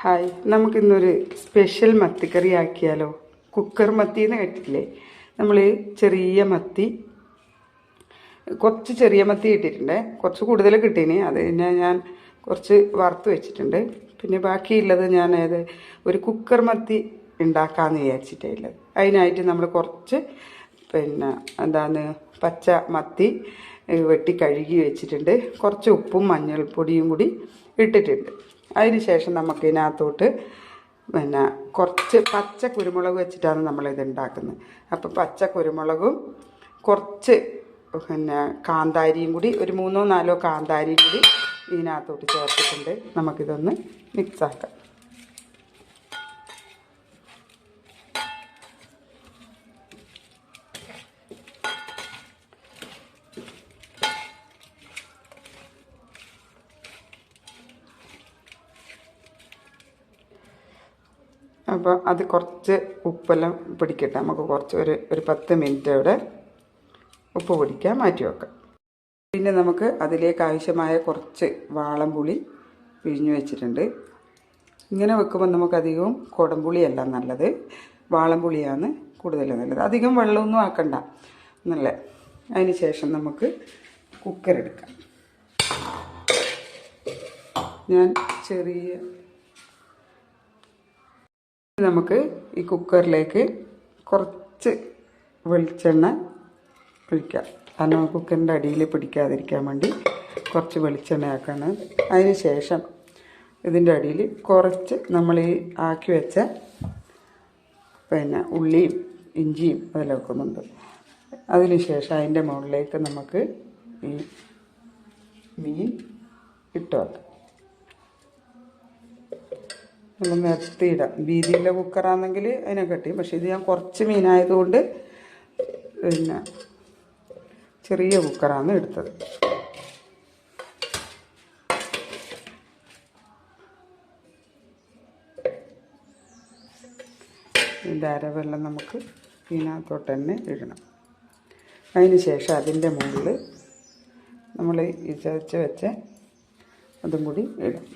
Hi, നമുക്കിന്നൊരു special മത്തിക്കറി ആക്കിയാലോ? Cooker മത്തി എന്ന് കേട്ടിട്ടില്ലേ? നമ്മൾ ചെറിയ മത്തി, കുറച്ച് ചെറിയ മത്തി കിട്ടിയിട്ടുണ്ട്. കുറച്ച് കൂടുതൽ കിട്ടീനി. അത് പിന്നെ ഞാൻ കുറച്ച് വറുത്ത് വെച്ചിട്ടുണ്ട്. പിന്നെ ബാക്കിയുള്ളത് ഞാൻ ഒരു കുക്കർ മത്തി ഉണ്ടാക്കാമെന്ന് വിചാരിച്ചിട്ടുള്ളത്. അതിനായിട്ട് നമ്മൾ കുറച്ച് പച്ച മത്തി വെട്ടി കഴുകി വെച്ചിട്ടുണ്ട്. കുറച്ച് ഉപ്പും മഞ്ഞൾപ്പൊടിയും കൂടി ഇട്ടിട്ടുണ്ട്. അതിന് ശേഷം നമുക്ക് ഇതിനകത്തോട്ട് കുറച്ച് പച്ച കുരുമുളക് വെച്ചിട്ടാണ് നമ്മളിത് ഉണ്ടാക്കുന്നത്. അപ്പോൾ പച്ച കുരുമുളകും കുറച്ച് കാന്താരിയും കൂടി, ഒരു 3-4 കാന്താരിയും കൂടി ഇതിനകത്തോട്ട് ചേർത്തിട്ടുണ്ട്. നമുക്കിതൊന്ന് മിക്സാക്കാം. അപ്പോൾ അത് കുറച്ച് ഉപ്പെല്ലാം പിടിക്കട്ടെ. നമുക്ക് കുറച്ച് ഒരു 10 മിനിറ്റ് അവിടെ ഉപ്പ് പിടിക്കാൻ മാറ്റി വെക്കാം. പിന്നെ നമുക്ക് അതിലേക്ക് ആവശ്യമായ കുറച്ച് വാളംപുളി പിഴിഞ്ഞു വെച്ചിട്ടുണ്ട്. ഇങ്ങനെ വെക്കുമ്പോൾ നമുക്കധികവും കുടംപുളിയല്ല നല്ലത്, വാളംപുളിയാണ് കൂടുതൽ നല്ലത്. അധികം വെള്ളമൊന്നും ആക്കണ്ട, നല്ല. അതിന് ശേഷം നമുക്ക് കുക്കർ എടുക്കാം. ഞാൻ നമുക്ക് ഈ കുക്കറിലേക്ക് കുറച്ച് വെളിച്ചെണ്ണ ഒഴിക്കാം. കാരണം കുക്കറിൻ്റെ അടിയിൽ പിടിക്കാതിരിക്കാൻ വേണ്ടി കുറച്ച് വെളിച്ചെണ്ണ ആക്കണം. അതിന് ശേഷം ഇതിൻ്റെ അടിയിൽ കുറച്ച് നമ്മൾ ഈ ആക്കി വെച്ച ഉള്ളിയും ഇഞ്ചിയും അതെല്ലാം വെക്കുന്നുണ്ട്. അതിന് ശേഷം അതിൻ്റെ മുകളിലേക്ക് നമുക്ക് ഈ മീൻ ഇട്ട് വെക്കാം. നമ്മൾ നിരത്തിയിടാം. വീതിയുള്ള കുക്കറാണെങ്കിൽ അതിനെ കെട്ടി. പക്ഷേ ഇത് ഞാൻ കുറച്ച് മീനായതുകൊണ്ട് ചെറിയ കുക്കറാണ് എടുത്തത്. ഇതിൻ്റെ അരവെല്ലാം നമുക്ക് ഇതിനകത്തോട്ട് തന്നെ ഇടണം. അതിന് ശേഷം അതിൻ്റെ മുകളിൽ നമ്മൾ ഈ ചതച്ച് വെച്ച അതും കൂടി ഇടാം.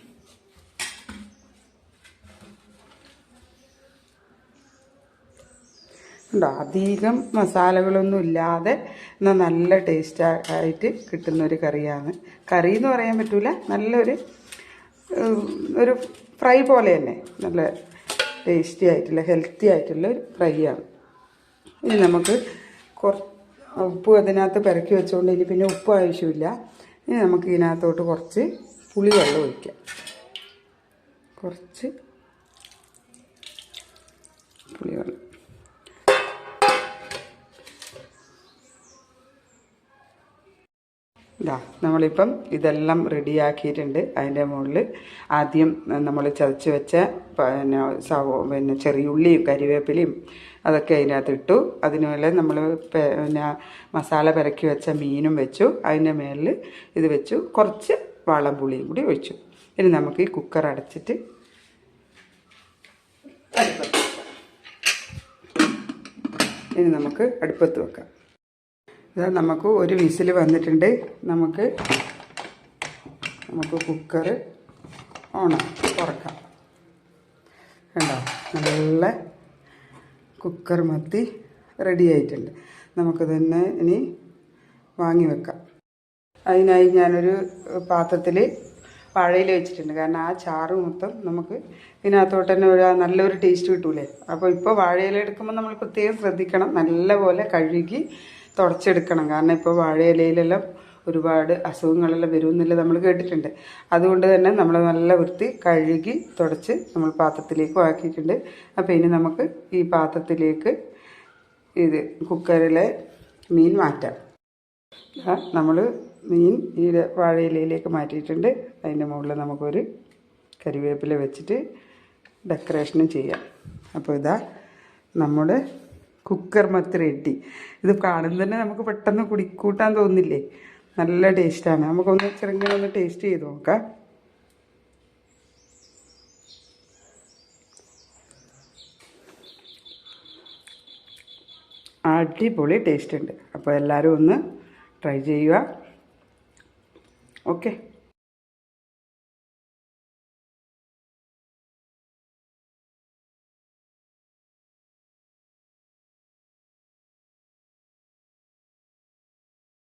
അധികം മസാലകളൊന്നും ഇല്ലാതെ എന്നാൽ നല്ല ടേസ്റ്റ് ആയിട്ട് കിട്ടുന്നൊരു കറിയാണ്. കറി എന്ന് പറയാൻ പറ്റില്ല, നല്ലൊരു ഫ്രൈ പോലെ തന്നെ നല്ല ടേസ്റ്റി ആയിട്ടുള്ള ഹെൽത്തി ആയിട്ടുള്ള ഒരു ഫ്രൈ ആണ്. ഇനി നമുക്ക് ഉപ്പ് അതിനകത്ത് പെരക്കി വെച്ചുകൊണ്ട് ഇനി പിന്നെ ഉപ്പ് ആവശ്യമില്ല. ഇനി നമുക്ക് ഇതിനകത്തോട്ട് കുറച്ച് പുളിവെള്ളം ഒഴിക്കാം. കുറച്ച് പുളിവെള്ളം. നമ്മളിപ്പം ഇതെല്ലാം റെഡിയാക്കിയിട്ടുണ്ട്. അതിൻ്റെ മുകളിൽ ആദ്യം നമ്മൾ ചതച്ച് വെച്ച ചെറിയുള്ളിയും കരിവേപ്പിലയും അതൊക്കെ അതിനകത്ത് ഇട്ടു. അതിനുമേലെ നമ്മൾ മസാല പെരക്കി വെച്ച മീനും വെച്ചു. അതിൻ്റെ മേലിൽ ഇത് വെച്ചു. കുറച്ച് വാളംപുളിയും കൂടി ഒഴിച്ചു. ഇനി നമുക്ക് ഈ കുക്കർ അടച്ചിട്ട് അടുപ്പത്ത് വെക്കാം. ഇതാ നമുക്ക് ഒരു വിസിൽ വന്നിട്ടുണ്ട്. നമുക്ക് കുക്കർ തുറക്കാം. കണ്ടോ, നല്ല കുക്കർ മത്തി റെഡി ആയിട്ടുണ്ട്. നമുക്ക് തന്നെ ഇനി വാങ്ങി വെക്കാം. അതിനായി ഞാനൊരു പാത്രത്തിൽ വാഴയില വെച്ചിട്ടുണ്ട്. കാരണം ആ ചാറ് മൊത്തം നമുക്ക് ഇതിനകത്തോട്ട് തന്നെ നല്ലൊരു ടേസ്റ്റ് കിട്ടൂലേ. അപ്പോൾ ഇപ്പോൾ വാഴയില എടുക്കുമ്പോൾ നമ്മൾ പ്രത്യേകം ശ്രദ്ധിക്കണം, നല്ലപോലെ കഴുകി തുടച്ചെടുക്കണം. കാരണം ഇപ്പോൾ വാഴയിലയിലെല്ലാം ഒരുപാട് അസുഖങ്ങളെല്ലാം വരുമെന്നില്ല നമ്മൾ കേട്ടിട്ടുണ്ട്. അതുകൊണ്ട് തന്നെ നമ്മൾ നല്ല വൃത്തി കഴുകി തുടച്ച് നമ്മൾ പാത്രത്തിലേക്ക് ആക്കിയിട്ടുണ്ട്. അപ്പോൾ ഇനി നമുക്ക് ഈ പാത്രത്തിലേക്ക് ഇത് കുക്കറിലെ മീൻ മാറ്റാം. നമ്മൾ മീൻ ഈ വാഴയിലയിലേക്ക് മാറ്റിയിട്ടുണ്ട്. അതിൻ്റെ മുകളിൽ നമുക്കൊരു കരിവേപ്പില വെച്ചിട്ട് ഡെക്കറേഷനും ചെയ്യാം. അപ്പോൾ ഇതാ നമ്മുടെ കുക്കർ മത്തി റെഡി. ഇത് കാണുന്നത് തന്നെ നമുക്ക് പെട്ടെന്ന് കൂട്ടാൻ തോന്നില്ലേ? നല്ല ടേസ്റ്റാണ്. നമുക്കൊന്ന് ചെറുങ്ങനെ ടേസ്റ്റ് ചെയ്ത് നോക്കാം. അടിപൊളി ടേസ്റ്റ് ഉണ്ട്. അപ്പോൾ എല്ലാവരും ഒന്ന് ട്രൈ ചെയ്യുക. ഓക്കെ.